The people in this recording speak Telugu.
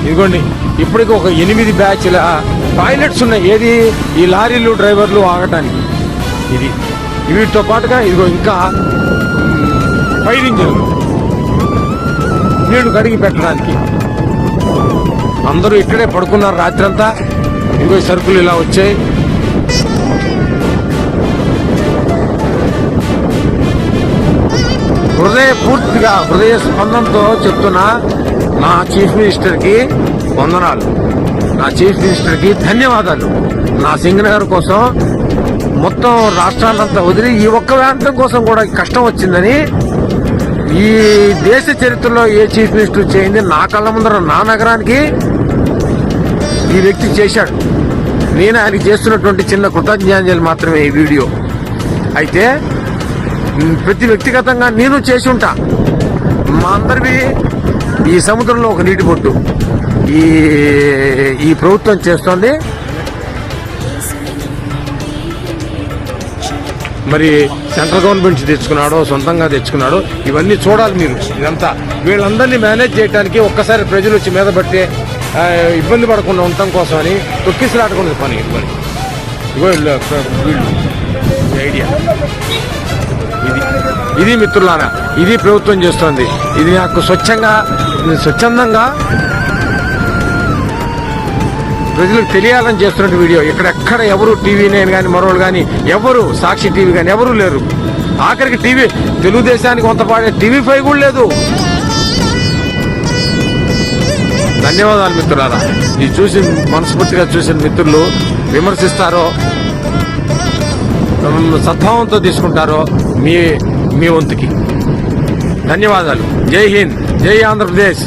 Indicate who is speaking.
Speaker 1: ఇదిగోండి ఇప్పటికి ఒక 8 బ్యాచ్ల టాయిలెట్స్ ఉన్నాయి. ఏది ఈ లారీలు డ్రైవర్లు ఆగటానికి. ఇది వీటితో పాటుగా ఇదిగో ఇంకా ఫైర్ ఇంజిన్లు నీళ్లు కడిగి పెట్టడానికి. అందరూ ఇక్కడే పడుకున్నారు రాత్రంతా. ఇంకో సరుకులు ఇలా వచ్చాయి. పూర్తిగా హృదయ స్పందనతో చెప్తున్నా, నా చీఫ్ మినిస్టర్కి వందనాలు, నా చీఫ్ మినిస్టర్కి ధన్యవాదాలు. నా సింగనగర్ కోసం మొత్తం రాష్ట్రాలంతా వదిలి ఈ ఒక్క ప్రాంతం కోసం కూడా కష్టం వచ్చిందని ఈ దేశ చరిత్రలో ఏ చీఫ్ మినిస్టర్ చేయింది నా కళ్ళ ముందర నా నగరానికి ఈ వ్యక్తి చేశాడు. నేను ఆయనకి చేస్తున్నటువంటి చిన్న కృతజ్ఞాంజలి మాత్రమే ఈ వీడియో. అయితే ప్రతి వ్యక్తిగతంగా నేను చేసి ఉంటా. మా అందరివి ఈ సముద్రంలో ఒక నీటి బొట్టు ఈ ప్రభుత్వం చేస్తోంది. మరి సెంట్రల్ గవర్నమెంట్ తెచ్చుకున్నాడో సొంతంగా తెచ్చుకున్నాడో ఇవన్నీ చూడాలి మీరు. ఇదంతా వీళ్ళందరినీ మేనేజ్ చేయడానికి ఒక్కసారి ప్రజలు వచ్చి మీద పట్టే ఇబ్బంది పడకుండా ఉండటం కోసం అని తొక్కిసలాటకుండా పని ఇవ్వాలి. వీళ్ళు ఐడియా ఇది మిత్రులారా, ఇది ప్రభుత్వం చేస్తోంది. ఇది నాకు స్వచ్ఛందంగా ప్రజలకు తెలియాలని చేస్తున్న వీడియో. ఇక్కడెక్కడ ఎవరు టీవీ నేను కానీ మరోళ్ళు కానీ ఎవరు సాక్షి టీవీ కానీ ఎవరూ లేరు. ఆఖరికి తెలుగుదేశానికి కొంత పాడే TV5 కూడా లేదు. ధన్యవాదాలు మిత్రులారా. ఇది చూసి మనస్ఫూర్తిగా చూసిన మిత్రులు విమర్శిస్తారో సద్భావంతో తీసుకుంటారో మీ వంతుకి ధన్యవాదాలు. జై హింద్, జై ఆంధ్రప్రదేశ్.